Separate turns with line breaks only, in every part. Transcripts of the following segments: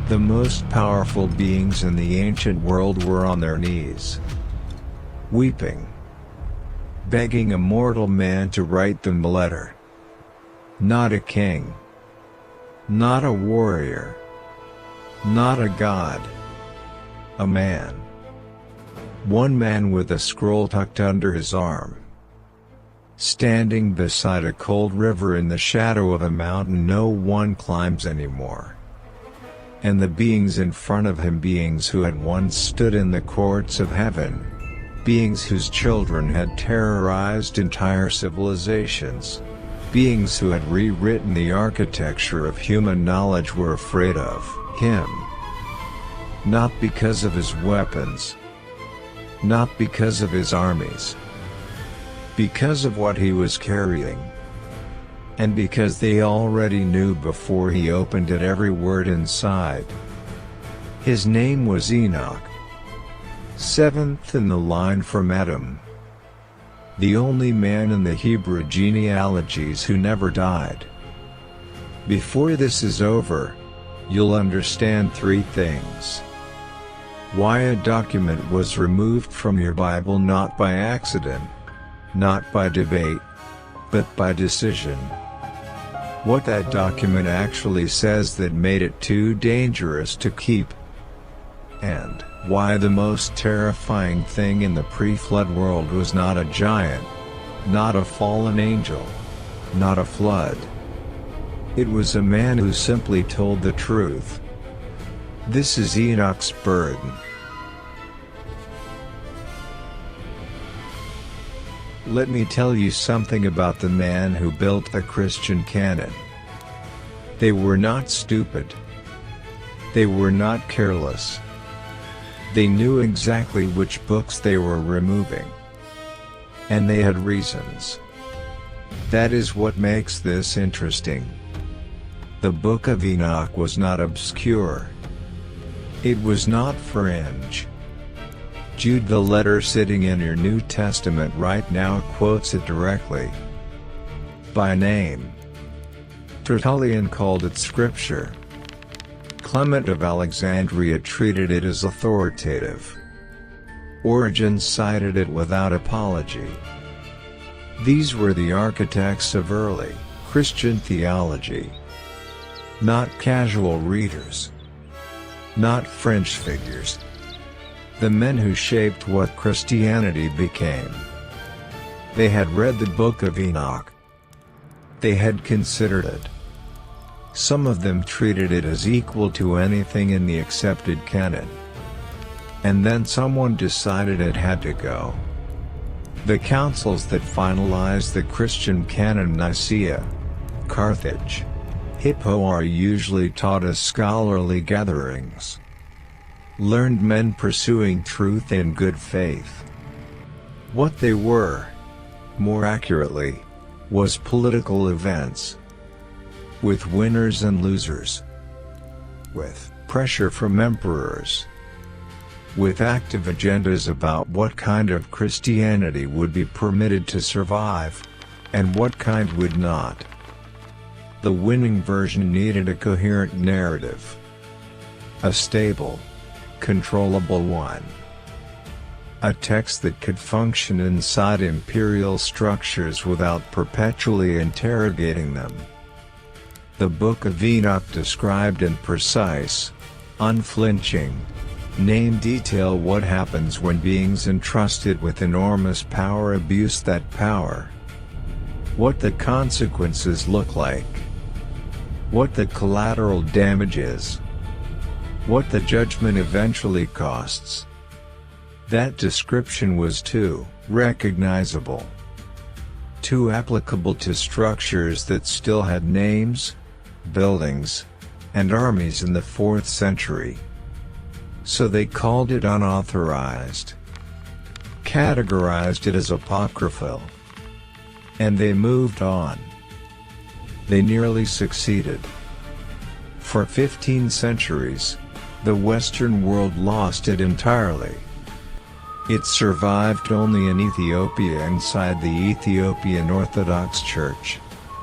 The most powerful beings in the ancient world were on their knees, weeping, begging a mortal man to write them a letter. Not a king, not a warrior, not a god, a man. One man with a scroll tucked under his arm, standing beside a cold river in the shadow of a mountain no one climbs anymore. And the beings in front of him, beings who had once stood in the courts of heaven, beings whose children had terrorized entire civilizations, beings who had rewritten the architecture of human knowledge, were afraid of him. Not because of his weapons, not because of his armies, because of what he was carrying. And because they already knew before he opened it every word inside. His name was Enoch, seventh in the line from Adam, the only man in the Hebrew genealogies who never died. Before this is over, you'll understand three things. Why a document was removed from your Bible, not by accident, not by debate, but by decision. What that document actually says that made it too dangerous to keep. And why the most terrifying thing in the pre-flood world was not a giant, not a fallen angel, not a flood. It was a man who simply told the truth. This is Enoch's burden. Let me tell you something about the man who built the Christian canon. They were not stupid. They were not careless. They knew exactly which books they were removing. And they had reasons. That is what makes this interesting. The Book of Enoch was not obscure. It was not fringe. Jude, the letter sitting in your New Testament right now, quotes it directly by name. Tertullian called it scripture. Clement of Alexandria treated it as authoritative. Origen cited it without apology. These were the architects of early Christian theology. Not casual readers. Not fringe figures. The men who shaped what Christianity became. They had read the Book of Enoch. They had considered it. Some of them treated it as equal to anything in the accepted canon. And then someone decided it had to go. The councils that finalized the Christian canon, Nicaea, Carthage, Hippo, are usually taught as scholarly gatherings. Learned men pursuing truth in good faith. What they were, more accurately, was political events. With winners and losers. With pressure from emperors. With active agendas about what kind of Christianity would be permitted to survive, and what kind would not. The winning version needed a coherent narrative. A stable, controllable one. A text that could function inside imperial structures without perpetually interrogating them. The Book of Enoch described in precise, unflinching, name detail what happens when beings entrusted with enormous power abuse that power. What the consequences look like. What the collateral damage is. What the judgment eventually costs. That description was too recognizable, too applicable to structures that still had names, buildings, and armies in the 4th century. So they called it unauthorized, categorized it as apocryphal, and they moved on. They nearly succeeded. For 15 centuries, the Western world lost it entirely. It survived only in Ethiopia inside the Ethiopian Orthodox Church,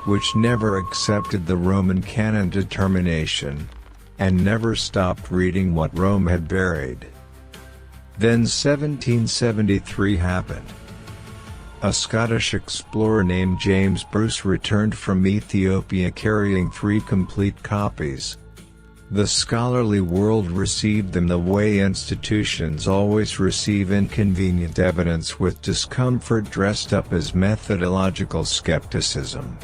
which never accepted the Roman canon determination, and never stopped reading what Rome had buried. Then 1773 happened. A Scottish explorer named James Bruce returned from Ethiopia carrying 3 complete copies. The scholarly world received them the way institutions always receive inconvenient evidence, with discomfort dressed up as methodological skepticism.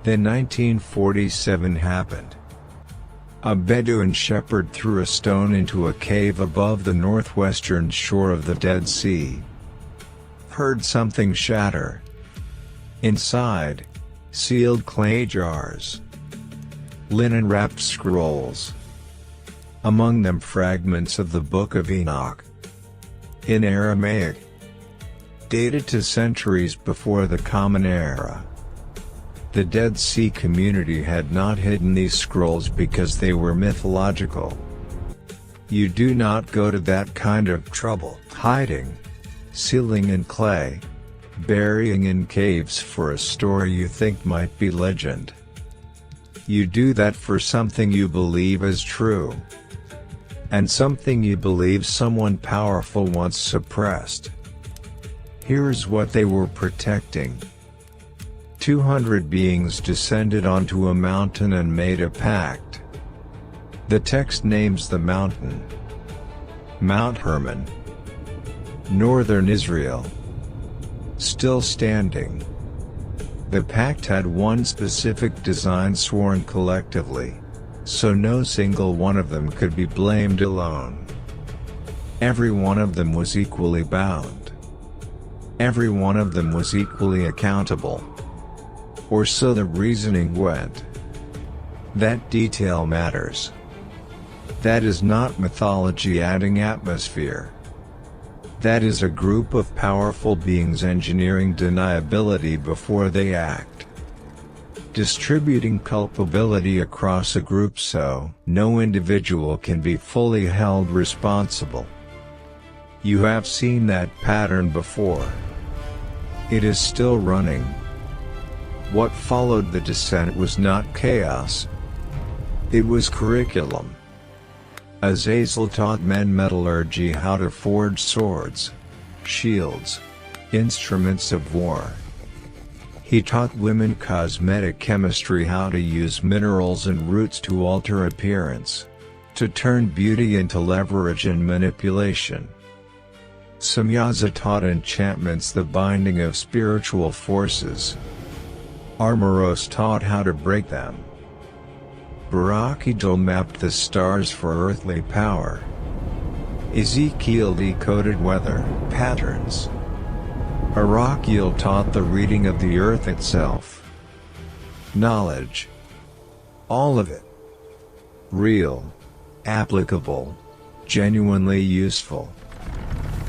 Then 1947 happened. A Bedouin shepherd threw a stone into a cave above the northwestern shore of the Dead Sea. Heard something shatter. Inside, sealed clay jars, linen-wrapped scrolls. Among them fragments of the Book of Enoch, in Aramaic, dated to centuries before the Common Era. The Dead Sea community had not hidden these scrolls because they were mythological. You do not go to that kind of trouble, hiding, sealing in clay, burying in caves for a story you think might be legend. You do that for something you believe is true, and something you believe someone powerful once suppressed. Here's what they were protecting. 200 beings descended onto a mountain and made a pact. The text names the mountain Mount Hermon, northern Israel. Still standing. The pact had one specific design sworn collectively, so no single one of them could be blamed alone. Every one of them was equally bound. Every one of them was equally accountable. Or so the reasoning went. That detail matters. That is not mythology adding atmosphere. That is a group of powerful beings engineering deniability before they act. Distributing culpability across a group so no individual can be fully held responsible. You have seen that pattern before. It is still running. What followed the descent was not chaos. It was curriculum. Azazel taught men metallurgy, how to forge swords, shields, instruments of war. He taught women cosmetic chemistry, how to use minerals and roots to alter appearance, to turn beauty into leverage and manipulation. Samyaza taught enchantments, the binding of spiritual forces. Armoros taught how to break them. Barakidal mapped the stars for earthly power. Ezekiel decoded weather patterns. Arakiel taught the reading of the earth itself. Knowledge. All of it. Real. Applicable. Genuinely useful.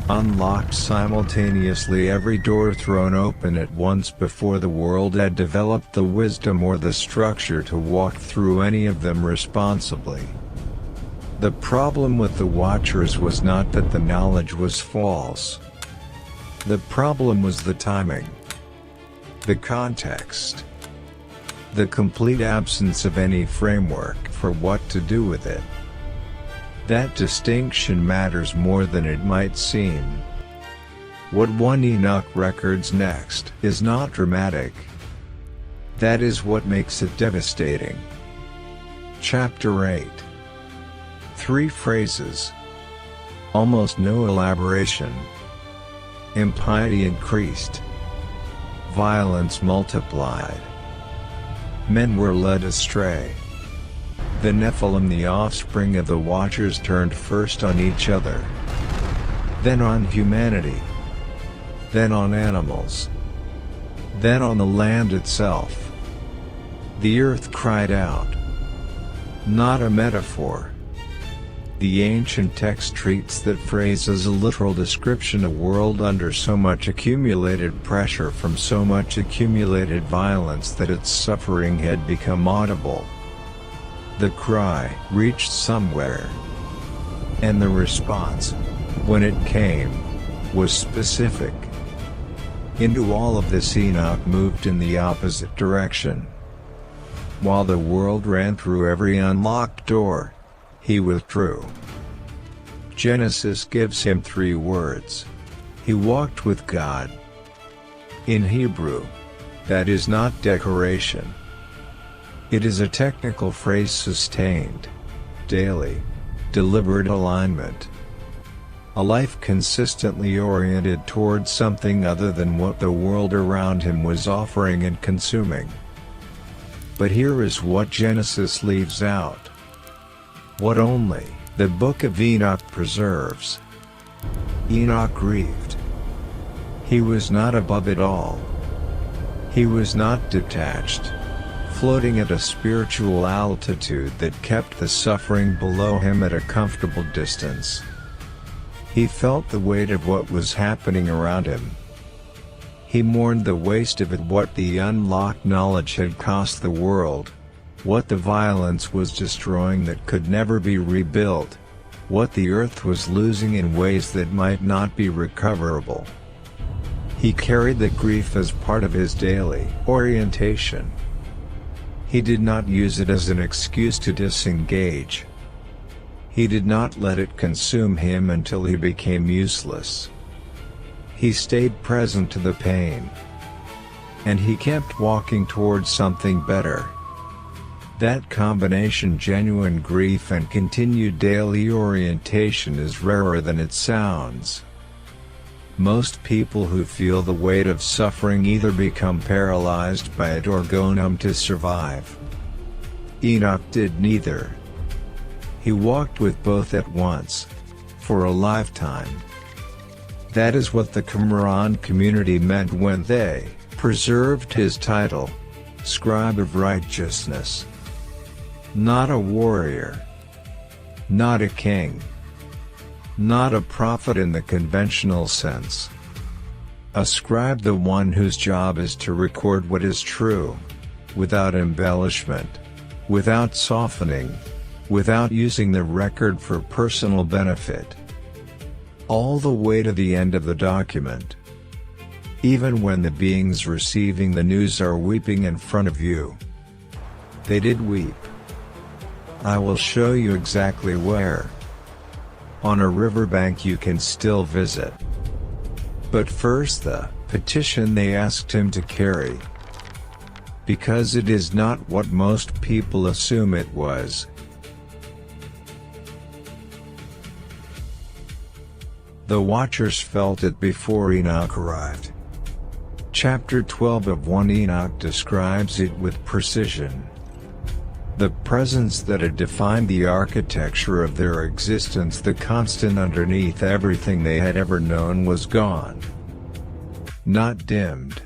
Unlocked simultaneously, every door thrown open at once before the world had developed the wisdom or the structure to walk through any of them responsibly. The problem with the Watchers was not that the knowledge was false. The problem was the timing, the context, the complete absence of any framework for what to do with it. That distinction matters more than it might seem. What 1 Enoch records next is not dramatic. That is what makes it devastating. Chapter 8. 3 phrases. Almost no elaboration. Impiety increased. Violence multiplied. Men were led astray. The Nephilim, the offspring of the Watchers, turned first on each other, then on humanity, then on animals, then on the land itself. The earth cried out. Not a metaphor. The ancient text treats that phrase as a literal description, a world under so much accumulated pressure from so much accumulated violence that its suffering had become audible. The cry reached somewhere, and the response, when it came, was specific. Into all of this Enoch moved in the opposite direction. While the world ran through every unlocked door, he withdrew. Genesis gives him 3 words. He walked with God. In Hebrew, that is not decoration. It is a technical phrase: sustained, daily, deliberate alignment. A life consistently oriented towards something other than what the world around him was offering and consuming. But here is what Genesis leaves out. What only the Book of Enoch preserves. Enoch grieved. He was not above it all. He was not detached, floating at a spiritual altitude that kept the suffering below him at a comfortable distance. He felt the weight of what was happening around him. He mourned the waste of it, what the unlocked knowledge had cost the world, what the violence was destroying that could never be rebuilt, what the earth was losing in ways that might not be recoverable. He carried the grief as part of his daily orientation. He did not use it as an excuse to disengage. He did not let it consume him until he became useless. He stayed present to the pain. And he kept walking towards something better. That combination, genuine grief and continued daily orientation, is rarer than it sounds. Most people who feel the weight of suffering either become paralyzed by it or go numb to survive. Enoch did neither. He walked with both at once, for a lifetime. That is what the Qumran community meant when they preserved his title, Scribe of Righteousness. Not a warrior. Not a king. Not a prophet in the conventional sense. A scribe, the one whose job is to record what is true, without embellishment, without softening, without using the record for personal benefit. All the way to the end of the document. Even when the beings receiving the news are weeping in front of you. They did weep. I will show you exactly where. On a riverbank you can still visit. But first, the petition they asked him to carry. Because it is not what most people assume it was. The Watchers felt it before Enoch arrived. Chapter 12 of 1 Enoch describes it with precision. The presence that had defined the architecture of their existence, the constant underneath everything they had ever known, was gone. Not dimmed.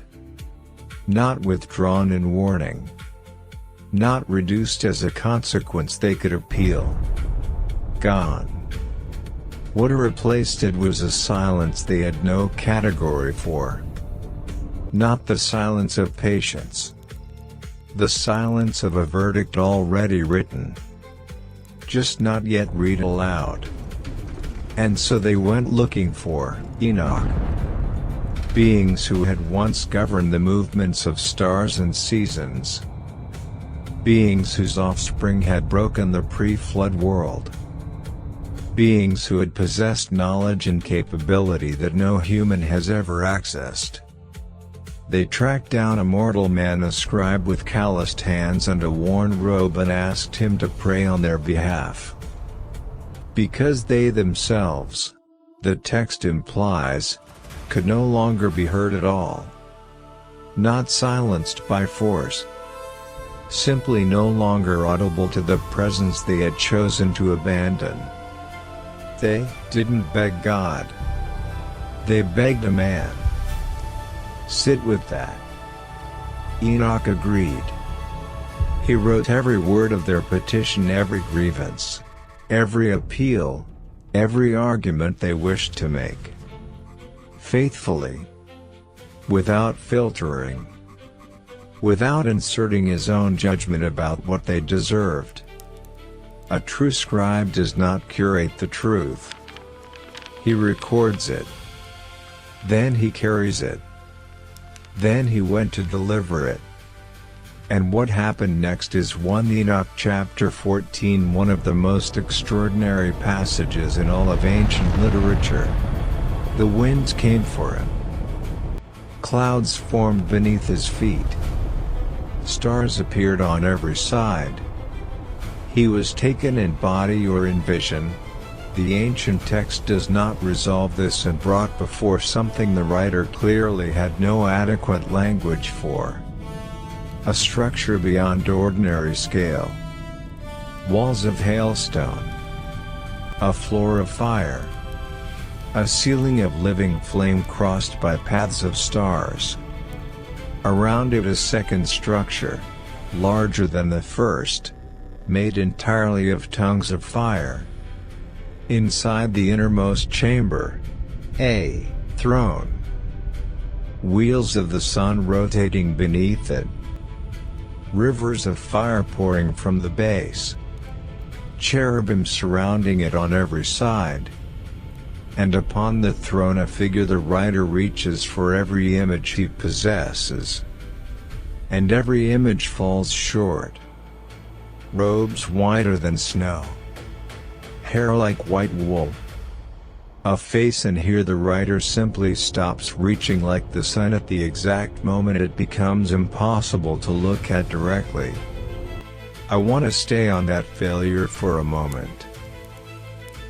Not withdrawn in warning. Not reduced as a consequence they could appeal. Gone. What replaced it was a silence they had no category for. Not the silence of patience. The silence of a verdict already written. Just not yet read aloud. And so they went looking for Enoch. Beings who had once governed the movements of stars and seasons. Beings whose offspring had broken the pre-flood world. Beings who had possessed knowledge and capability that no human has ever accessed. They tracked down a mortal man, a scribe with calloused hands and a worn robe, and asked him to pray on their behalf. Because they themselves, the text implies, could no longer be heard at all. Not silenced by force. Simply no longer audible to the presence they had chosen to abandon. They didn't beg God. They begged a man. Sit with that. Enoch agreed. He wrote every word of their petition, every grievance, every appeal, every argument they wished to make. Faithfully. Without filtering. Without inserting his own judgment about what they deserved. A true scribe does not curate the truth. He records it. Then he carries it. Then he went to deliver it. And what happened next is 1 Enoch chapter 14, one of the most extraordinary passages in all of ancient literature. The winds came for him. Clouds formed beneath his feet. Stars appeared on every side. He was taken in body or in vision. The ancient text does not resolve this and brought before something the writer clearly had no adequate language for. A structure beyond ordinary scale. Walls of hailstone. A floor of fire. A ceiling of living flame crossed by paths of stars. Around it a second structure, larger than the first, made entirely of tongues of fire. Inside the innermost chamber, a throne. Wheels of the sun rotating beneath it. Rivers of fire pouring from the base. Cherubim surrounding it on every side. And upon the throne a figure the writer reaches for every image he possesses. And every image falls short. Robes whiter than snow. Hair like white wool. A face, and here the writer simply stops reaching like the sun at the exact moment it becomes impossible to look at directly. I want to stay on that failure for a moment.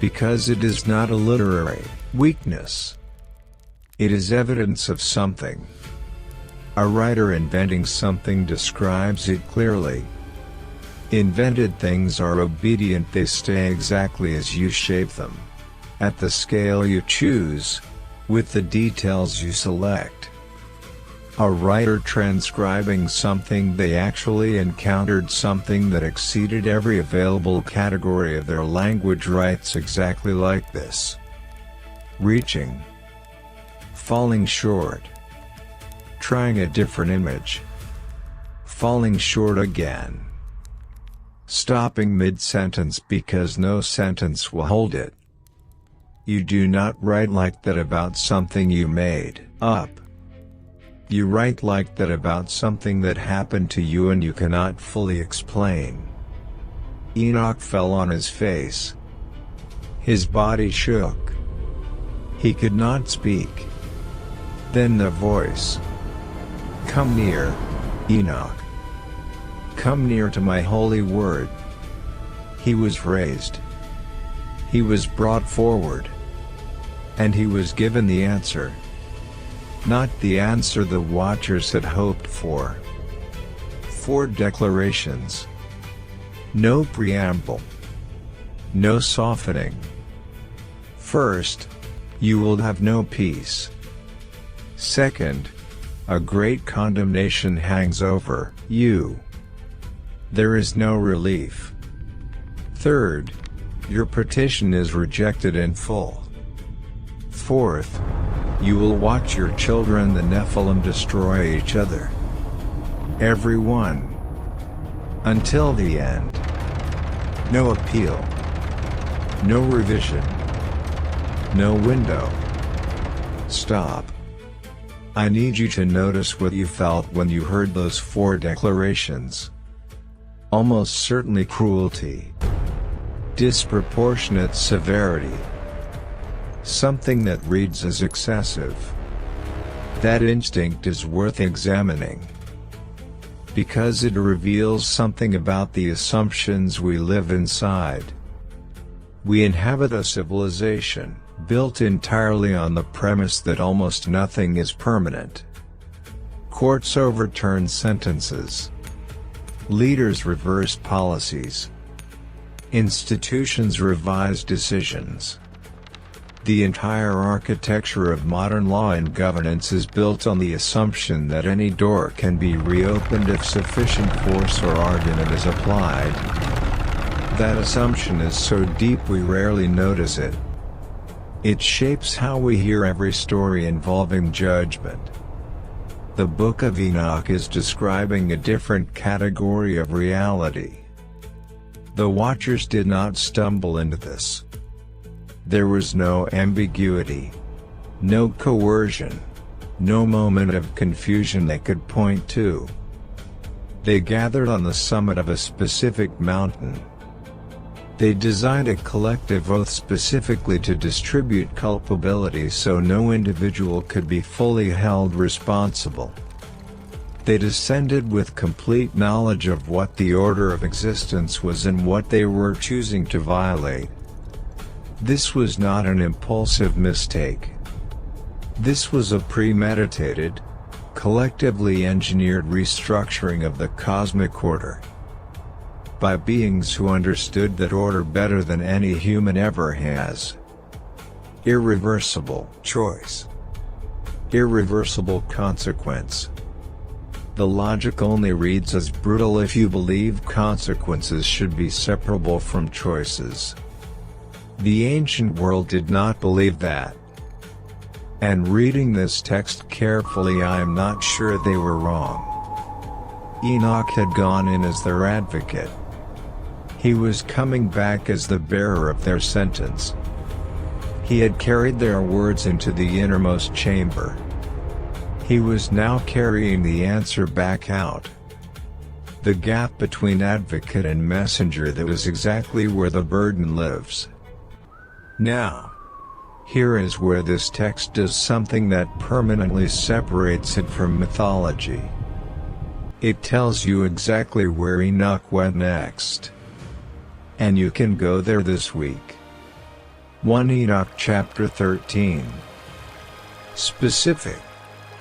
Because it is not a literary weakness. It is evidence of something. A writer inventing something describes it clearly. Invented things are obedient, they stay exactly as you shape them. At the scale you choose, with the details you select. A writer transcribing something, they actually encountered something that exceeded every available category of their language, writes exactly like this. Reaching. Falling short. Trying a different image. Falling short again. Stopping mid-sentence because no sentence will hold it. You do not write like that about something you made up. You write like that about something that happened to you and you cannot fully explain. Enoch fell on his face. His body shook. He could not speak. Then the voice. Come near, Enoch. Come near to my holy word. He was raised. He was brought forward. And he was given the answer. Not the answer the watchers had hoped for. 4 declarations. No preamble. No softening. First, you will have no peace. Second, a great condemnation hangs over you. There is no relief. Third, your petition is rejected in full. Fourth, you will watch your children the Nephilim destroy each other. Every one. Until the end. No appeal. No revision. No window. Stop. I need you to notice what you felt when you heard those 4 declarations. Almost certainly cruelty. Disproportionate severity. Something that reads as excessive. That instinct is worth examining. Because it reveals something about the assumptions we live inside. We inhabit a civilization, built entirely on the premise that almost nothing is permanent. Courts overturn sentences. Leaders reverse policies. Institutions revise decisions. The entire architecture of modern law and governance is built on the assumption that any door can be reopened if sufficient force or argument is applied. That assumption is so deep we rarely notice it. It shapes how we hear every story involving judgment. The Book of Enoch is describing a different category of reality. The watchers did not stumble into this. There was no ambiguity, no coercion, no moment of confusion they could point to. They gathered on the summit of a specific mountain. They designed a collective oath specifically to distribute culpability so no individual could be fully held responsible. They descended with complete knowledge of what the order of existence was and what they were choosing to violate. This was not an impulsive mistake. This was a premeditated, collectively engineered restructuring of the cosmic order. By beings who understood that order better than any human ever has. Irreversible choice. Irreversible consequence. The logic only reads as brutal if you believe consequences should be separable from choices. The ancient world did not believe that. And reading this text carefully, I am not sure they were wrong. Enoch had gone in as their advocate. He was coming back as the bearer of their sentence. He had carried their words into the innermost chamber. He was now carrying the answer back out. The gap between advocate and messenger, that was exactly where the burden lives. Now, here is where this text does something that permanently separates it from mythology. It tells you exactly where Enoch went next. And you can go there this week. 1 Enoch chapter 13. Specific.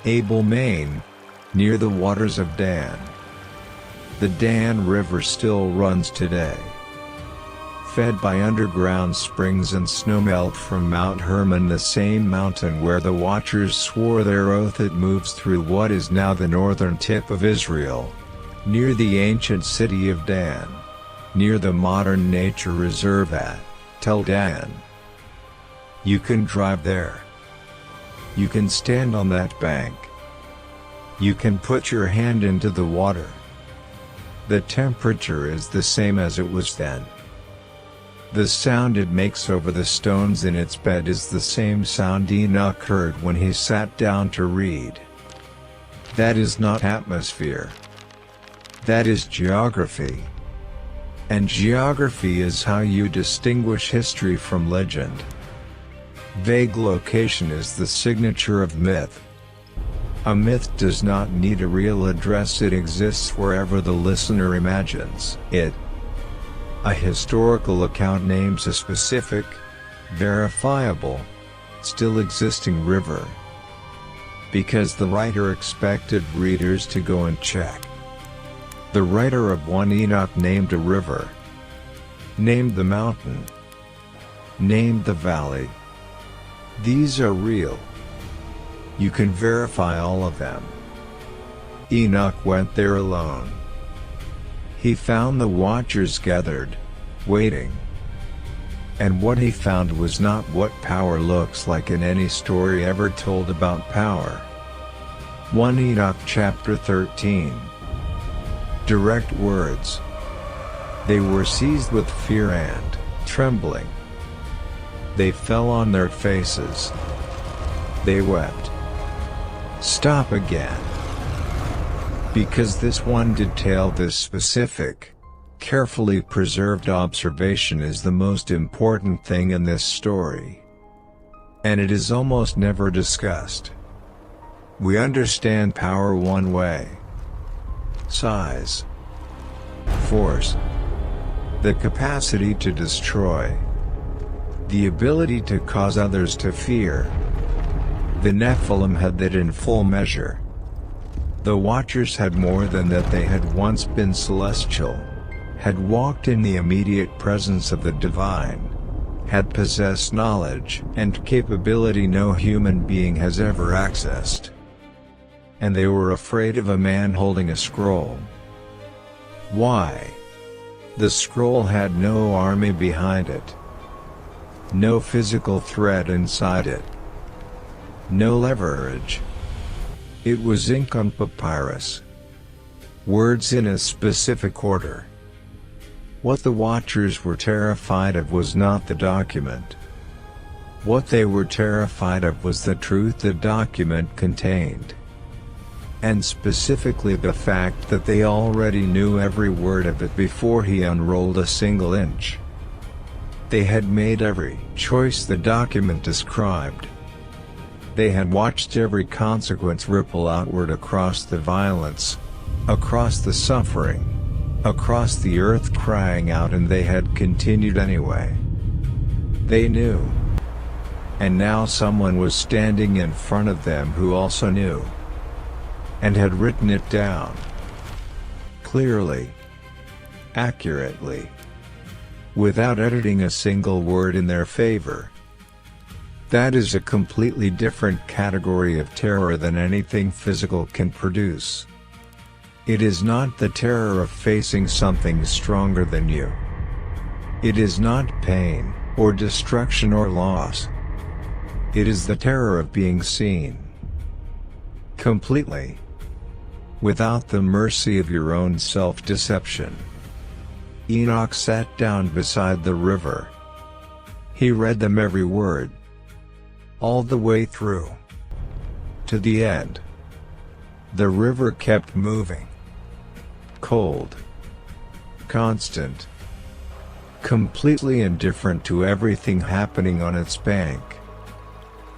Abel, Maine, near the waters of Dan. The Dan River still runs today. Fed by underground springs and snowmelt from Mount Hermon, the same mountain where the Watchers swore their oath. It moves through what is now the northern tip of Israel, near the ancient city of Dan, near the modern nature reserve at Tel Dan. You can drive there. You can stand on that bank. You can put your hand into the water. The temperature is the same as it was then. The sound it makes over the stones in its bed is the same sound Enoch heard when he sat down to read. That is not atmosphere. That is geography. And geography is how you distinguish history from legend. Vague location is the signature of myth. A myth does not need a real address, it exists wherever the listener imagines it. A historical account names a specific, verifiable, still existing river, because the writer expected readers to go and check. The writer of 1 Enoch named a river, named the mountain, named the valley. These are real. You can verify all of them. Enoch went there alone. He found the Watchers gathered, waiting. And what he found was not what power looks like in any story ever told about power. 1 Enoch chapter 13. Direct words. They were seized with fear and trembling. They fell on their faces. They wept. Stop again. Because this one detail, this specific, carefully preserved observation is the most important thing in this story. And it is almost never discussed. We understand power one way. Size. Force. The capacity to destroy. The ability to cause others to fear. The Nephilim had that in full measure. The Watchers had more than that. They had once been celestial, had walked in the immediate presence of the divine, had possessed knowledge and capability no human being has ever accessed. And they were afraid of a man holding a scroll. Why? The scroll had no army behind it, no physical threat inside it, no leverage. It was ink on papyrus. Words in a specific order. What the Watchers were terrified of was not the document. What they were terrified of was the truth the document contained. and specifically the fact that they already knew every word of it before he unrolled a single inch. They had made every choice the document described. They had watched every consequence ripple outward across the violence, across the suffering, across the earth crying out, and they had continued anyway. They knew. And now someone was standing in front of them who also knew, and had written it down. Clearly, accurately, without editing a single word in their favor. That is a completely different category of terror than anything physical can produce. It is not the terror of facing something stronger than you. It is not pain, or destruction or loss. It is the terror of being seen. Completely. Without the mercy of your own self-deception. Enoch sat down beside the river. He read them every word. All the way through. To the end. The river kept moving. Cold. Constant. Completely indifferent to everything happening on its bank.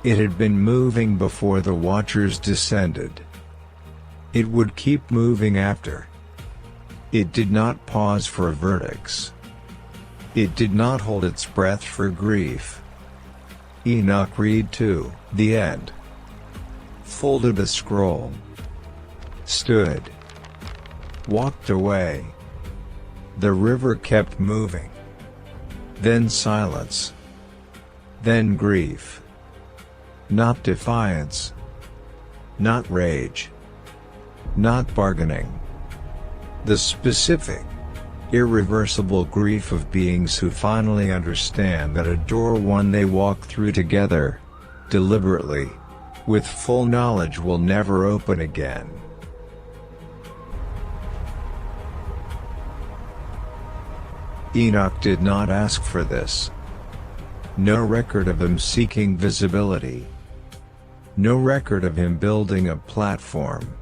It had been moving before the watchers descended. It would keep moving after. It did not pause for verdicts. It did not hold its breath for grief. Enoch read to the end. Folded the scroll. Stood. Walked away. The river kept moving. Then silence. Then grief. Not defiance. Not rage. Not bargaining. The specific, irreversible grief of beings who finally understand that a door one they walk through together, deliberately, with full knowledge will never open again. Enoch did not ask for this. No record of him seeking visibility. No record of him building a platform,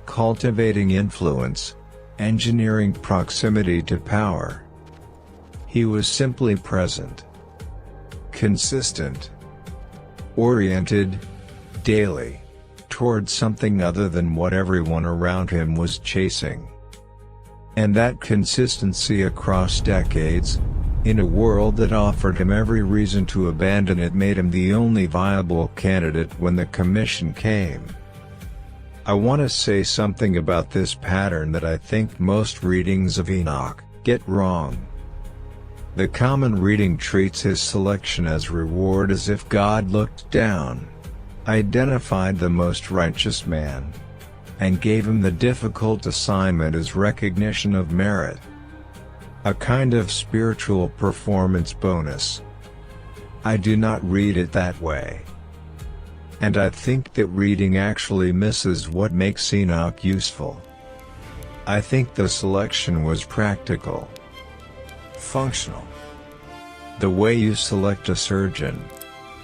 cultivating influence, engineering proximity to power. He was simply present. Consistent. Oriented, daily, toward something other than what everyone around him was chasing. And that consistency across decades, in a world that offered him every reason to abandon it, made him the only viable candidate when the commission came. I want to say something about this pattern that I think most readings of Enoch get wrong. The common reading treats his selection as reward as if God looked down, identified the most righteous man, and gave him the difficult assignment as recognition of merit. A kind of spiritual performance bonus. I do not read it that way. And I think that reading actually misses what makes Enoch useful. I think the selection was practical. Functional. The way you select a surgeon.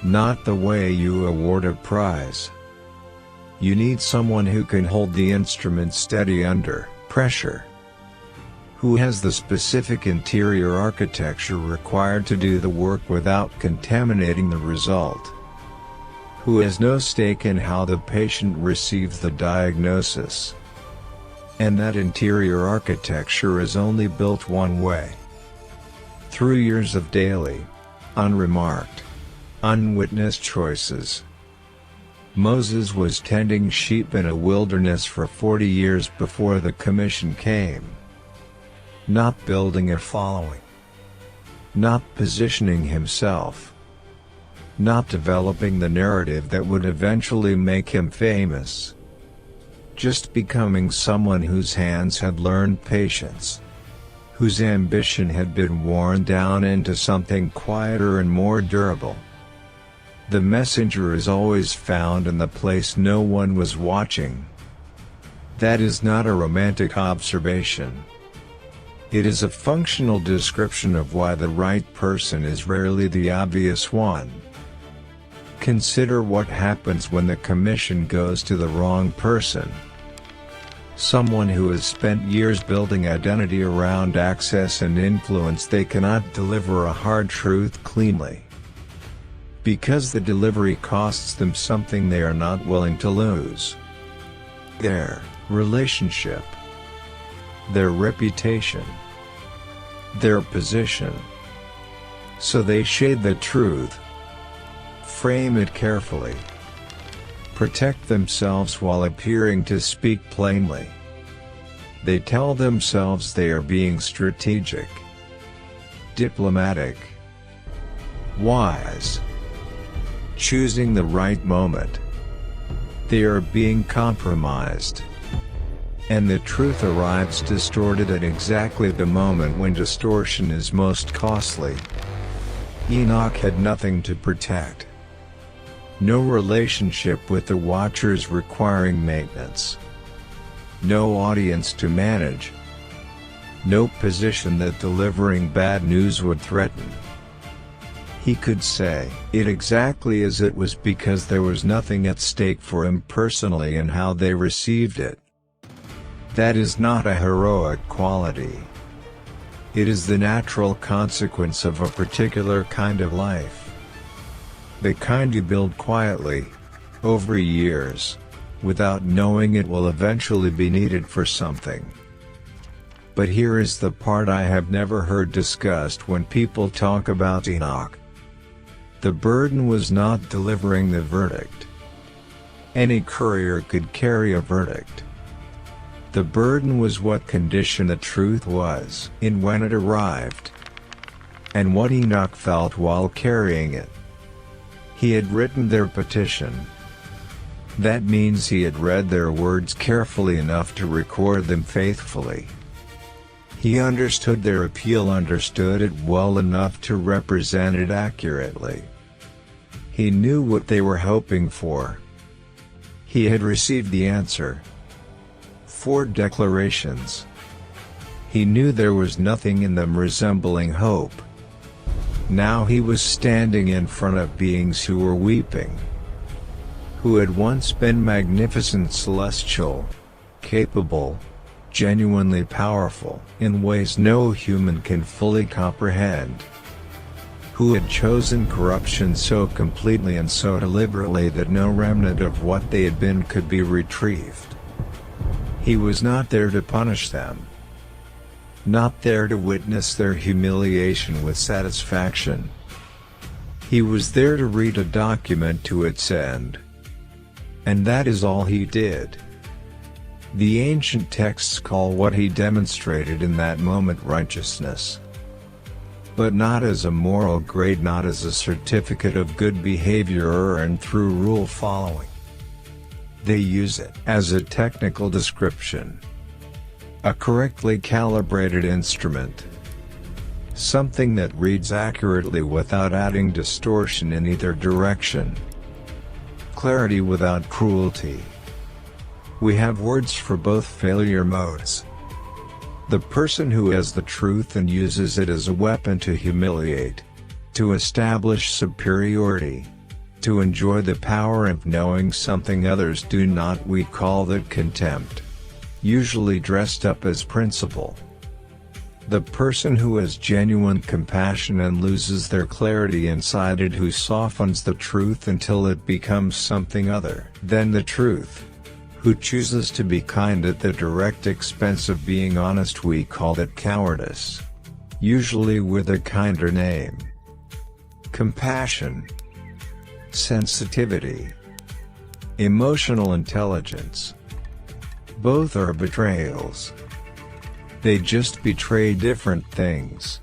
Not the way you award a prize. You need someone who can hold the instrument steady under pressure. Who has the specific interior architecture required to do the work without contaminating the result. Who has no stake in how the patient receives the diagnosis. And that interior architecture is only built one way. Through years of daily, unremarked, unwitnessed choices. Moses was tending sheep in a wilderness for 40 years before the commission came. Not building a following. Not positioning himself. Not developing the narrative that would eventually make him famous. Just becoming someone whose hands had learned patience. Whose ambition had been worn down into something quieter and more durable. The messenger is always found in the place no one was watching. That is not a romantic observation. It is a functional description of why the right person is rarely the obvious one. Consider what happens when the commission goes to the wrong person. Someone who has spent years building identity around access and influence. They cannot deliver a hard truth cleanly, because the delivery costs them something they are not willing to lose: their relationship, their reputation, their position. So they shade the truth, frame it carefully, protect themselves while appearing to speak plainly. They tell themselves they are being strategic, diplomatic, wise, choosing the right moment. They are being compromised, and the truth arrives distorted at exactly the moment when distortion is most costly. Enoch had nothing to protect. No relationship with the Watchers requiring maintenance. No audience to manage. No position that delivering bad news would threaten. He could say it exactly as it was because there was nothing at stake for him personally in how they received it. That is not a heroic quality. It is the natural consequence of a particular kind of life. The kind you build quietly, over years, without knowing it will eventually be needed for something. But here is the part I have never heard discussed when people talk about Enoch. The burden was not delivering the verdict. Any courier could carry a verdict. The burden was what condition the truth was in when it arrived, and what Enoch felt while carrying it. He had written their petition. That means he had read their words carefully enough to record them faithfully. He understood their appeal, understood it well enough to represent it accurately. He knew what they were hoping for. He had received the answer. 4 declarations. He knew there was nothing in them resembling hope. Now he was standing in front of beings who were weeping, who had once been magnificent, celestial, capable, genuinely powerful in ways no human can fully comprehend, who had chosen corruption so completely and so deliberately that no remnant of what they had been could be retrieved. He was not there to punish them, not there to witness their humiliation with satisfaction. He was there to read a document to its end. And that is all he did. The ancient texts call what he demonstrated in that moment righteousness. But not as a moral grade, not as a certificate of good behavior earned through rule following. They use it as a technical description, a correctly calibrated instrument, something that reads accurately without adding distortion in either direction, clarity without cruelty. We have words for both failure modes. The person who has the truth and uses it as a weapon to humiliate, to establish superiority, to enjoy the power of knowing something others do not, we call that contempt, usually dressed up as principle. The person who has genuine compassion and loses their clarity inside it, who softens the truth until it becomes something other than the truth, who chooses to be kind at the direct expense of being honest, we call that cowardice, usually with a kinder name. Compassion, sensitivity, emotional intelligence. Both are betrayals. They just betray different things.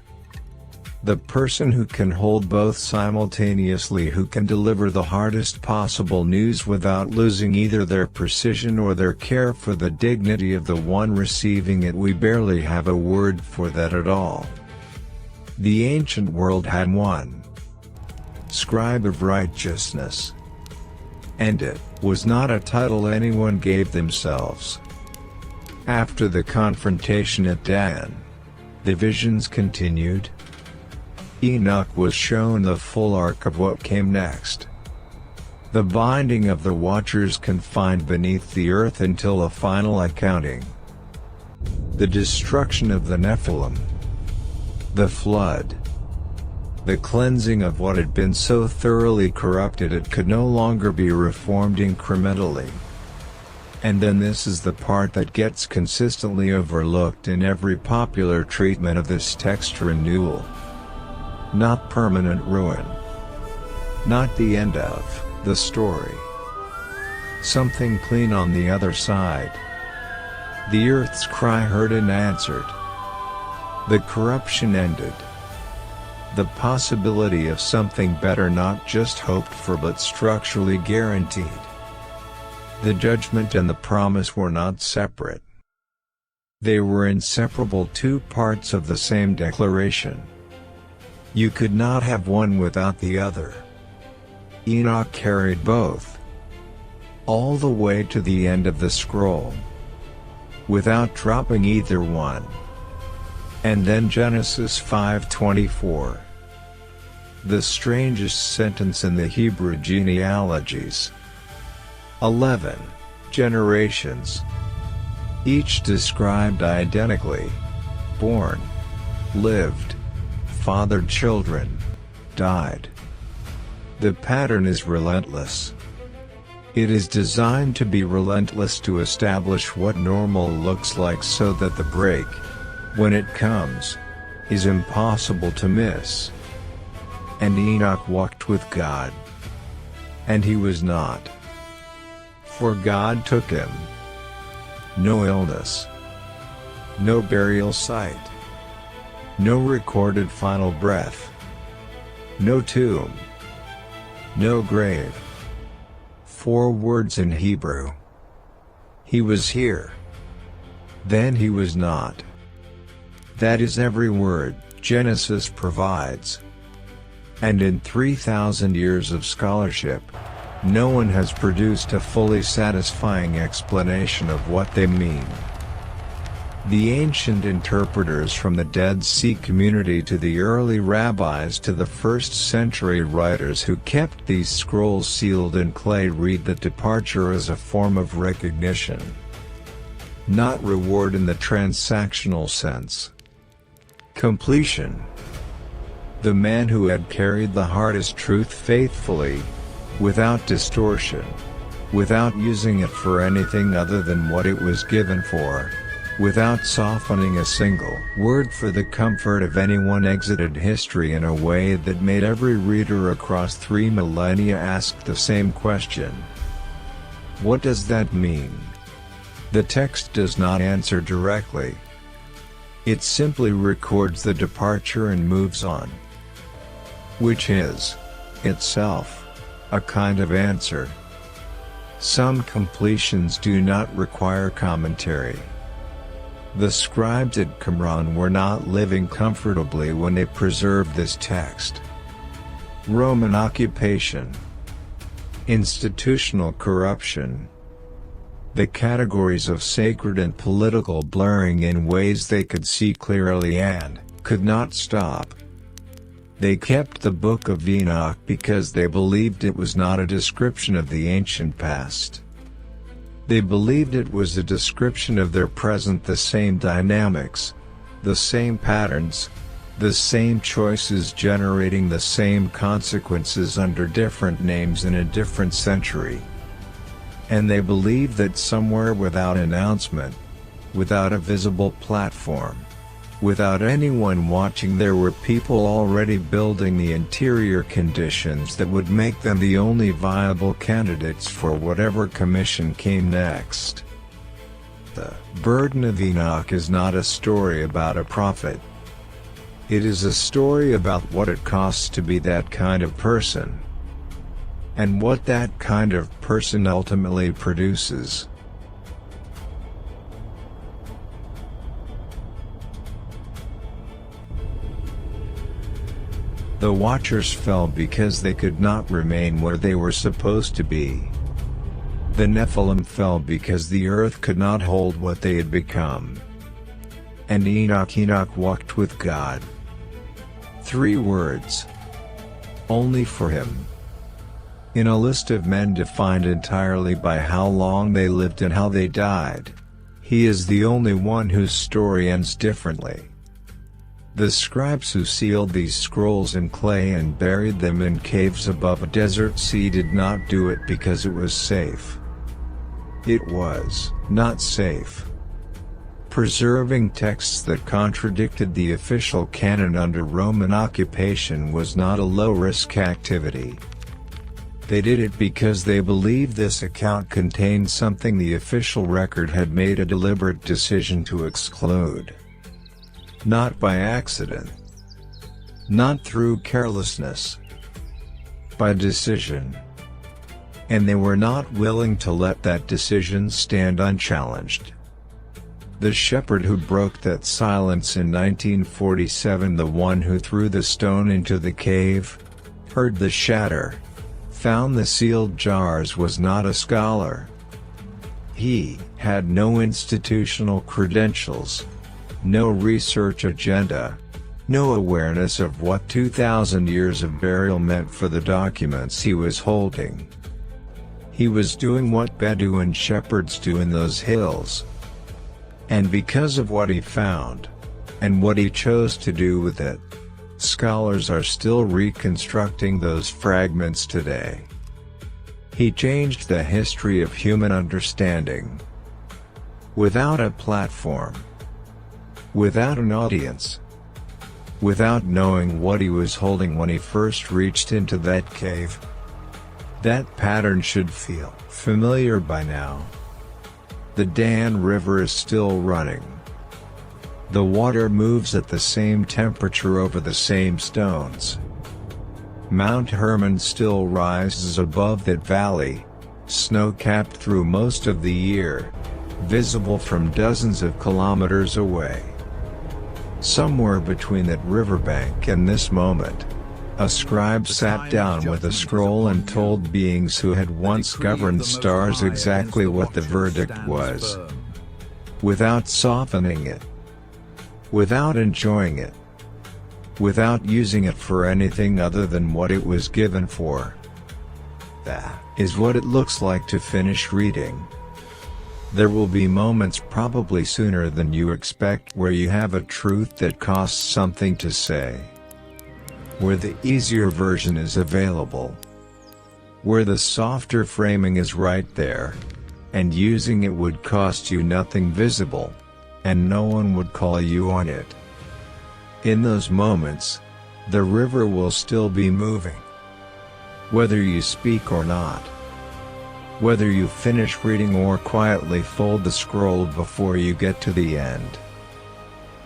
The person who can hold both simultaneously, who can deliver the hardest possible news without losing either their precision or their care for the dignity of the one receiving it, we barely have a word for that at all. The ancient world had one Scribe of righteousness, and it was not a title anyone gave themselves. After the confrontation at Dan, the visions continued. Enoch was shown the full arc of what came next. The binding of the watchers confined beneath the earth until a final accounting. The destruction of the Nephilim. The flood. The cleansing of what had been so thoroughly corrupted it could no longer be reformed incrementally. And then this is the part that gets consistently overlooked in every popular treatment of this text: renewal. Not permanent ruin. Not the end of the story. Something clean on the other side. The earth's cry heard and answered. The corruption ended. The possibility of something better not just hoped for but structurally guaranteed. The judgment and the promise were not separate. They were inseparable, two parts of the same declaration. You could not have one without the other. Enoch carried both, all the way to the end of the scroll, without dropping either one. And then Genesis 5:24. The strangest sentence in the Hebrew genealogies. 11 generations, each described identically: born, lived, fathered children, died. The pattern is relentless. It is designed to be relentless, to establish what normal looks like so that the break, when it comes, is impossible to miss. And Enoch walked with God. And he was not. For God took him. No illness. No burial site. No recorded final breath. No tomb. No grave. 4 words in Hebrew. He was here. Then he was not. That is every word Genesis provides. And in 3,000 years of scholarship, no one has produced a fully satisfying explanation of what they mean. The ancient interpreters, from the Dead Sea community to the early rabbis to the first-century writers who kept these scrolls sealed in clay, read the departure as a form of recognition, not reward in the transactional sense. Completion. The man who had carried the hardest truth faithfully, without distortion, without using it for anything other than what it was given for, without softening a single word for the comfort of anyone, exited history in a way that made every reader across 3 millennia ask the same question. What does that mean? The text does not answer directly. It simply records the departure and moves on. Which is, itself, a kind of answer. Some completions do not require commentary. The scribes at Qumran were not living comfortably when they preserved this text. Roman occupation, institutional corruption, the categories of sacred and political blurring in ways they could see clearly and could not stop. They kept the Book of Enoch because they believed it was not a description of the ancient past. They believed it was a description of their present, the same dynamics, the same patterns, the same choices generating the same consequences under different names in a different century. And they believed that somewhere, without announcement, without a visible platform, without anyone watching, there were people already building the interior conditions that would make them the only viable candidates for whatever commission came next. The burden of Enoch is not a story about a prophet. It is a story about what it costs to be that kind of person, and what that kind of person ultimately produces. The watchers fell because they could not remain where they were supposed to be. The Nephilim fell because the earth could not hold what they had become. And Enoch walked with God. 3 words. Only for him. In a list of men defined entirely by how long they lived and how they died, he is the only one whose story ends differently. The scribes who sealed these scrolls in clay and buried them in caves above a desert sea did not do it because it was safe. It was not safe. Preserving texts that contradicted the official canon under Roman occupation was not a low-risk activity. They did it because they believed this account contained something the official record had made a deliberate decision to exclude. Not by accident. Not through carelessness. By decision. And they were not willing to let that decision stand unchallenged. The shepherd who broke that silence in 1947, the one who threw the stone into the cave, heard the shatter, found the sealed jars, was not a scholar. He had no institutional credentials, no research agenda, no awareness of what 2,000 years of burial meant for the documents he was holding. He was doing what Bedouin shepherds do in those hills. And because of what he found, and what he chose to do with it, scholars are still reconstructing those fragments today. He changed the history of human understanding. Without a platform. Without an audience. Without knowing what he was holding when he first reached into that cave. That pattern should feel familiar by now. The Dan River is still running. The water moves at the same temperature over the same stones. Mount Hermon still rises above that valley, snow-capped through most of the year, visible from dozens of kilometers away. Somewhere between that riverbank and this moment, a scribe sat down with a scroll and told beings who had once governed stars exactly what the verdict was. Without softening it. Without enjoying it. Without using it for anything other than what it was given for. That is what it looks like to finish reading. There will be moments, probably sooner than you expect, where you have a truth that costs something to say. Where the easier version is available. Where the softer framing is right there. And using it would cost you nothing visible. And no one would call you on it. In those moments, the river will still be moving. Whether you speak or not. Whether you finish reading or quietly fold the scroll before you get to the end.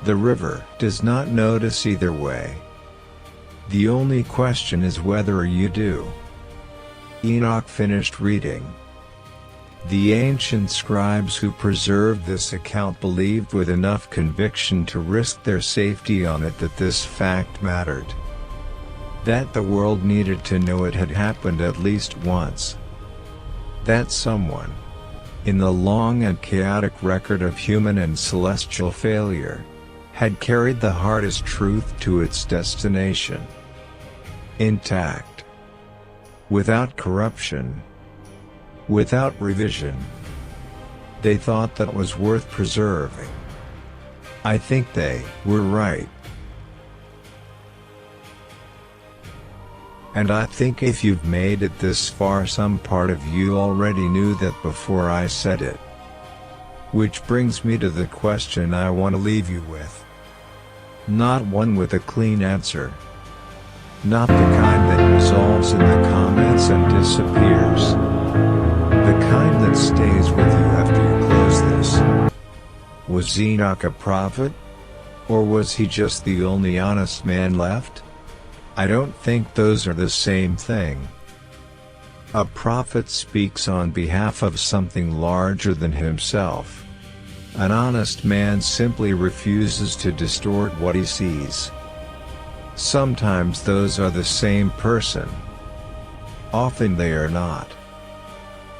The river does not notice either way. The only question is whether you do. Enoch finished reading. The ancient scribes who preserved this account believed with enough conviction to risk their safety on it that this fact mattered. That the world needed to know it had happened at least once. That someone, in the long and chaotic record of human and celestial failure, had carried the hardest truth to its destination. Intact. Without corruption. Without revision. They thought that was worth preserving. I think they were right. And I think if you've made it this far, some part of you already knew that before I said it. Which brings me to the question I want to leave you with. Not one with a clean answer. Not the kind that resolves in the comments and disappears. The kind that stays with you after you close this. Was Enoch a prophet? Or was he just the only honest man left? I don't think those are the same thing. A prophet speaks on behalf of something larger than himself. An honest man simply refuses to distort what he sees. Sometimes those are the same person. Often they are not.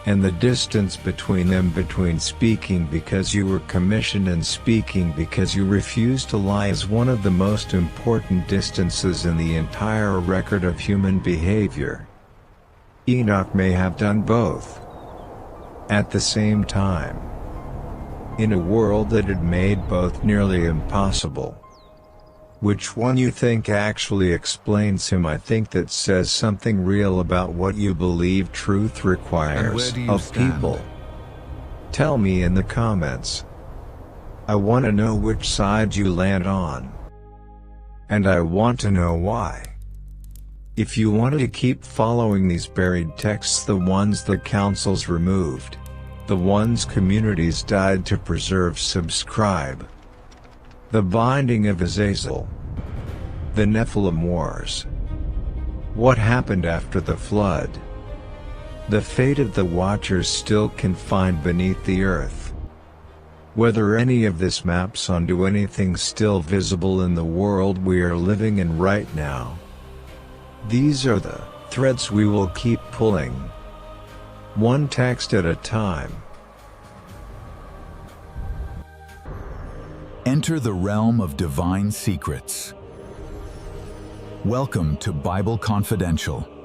And the distance between them, between speaking because you were commissioned and speaking because you refuse to lie, is one of the most important distances in the entire record of human behavior. Enoch may have done both at the same time. In a world that had made both nearly impossible. Which one you think actually explains him? I think that says something real about what you believe truth requires of people. Tell me in the comments. I want to know which side you land on. And I want to know why. If you wanted to keep following these buried texts, the ones the councils removed, the ones communities died to preserve, subscribe. The binding of Azazel. The Nephilim Wars. What happened after the flood? The fate of the Watchers still confined beneath the earth. Whether any of this maps onto anything still visible in the world we are living in right now. These are the threads we will keep pulling. One text at a time.
Enter the realm of divine secrets. Welcome to Bible Confidential.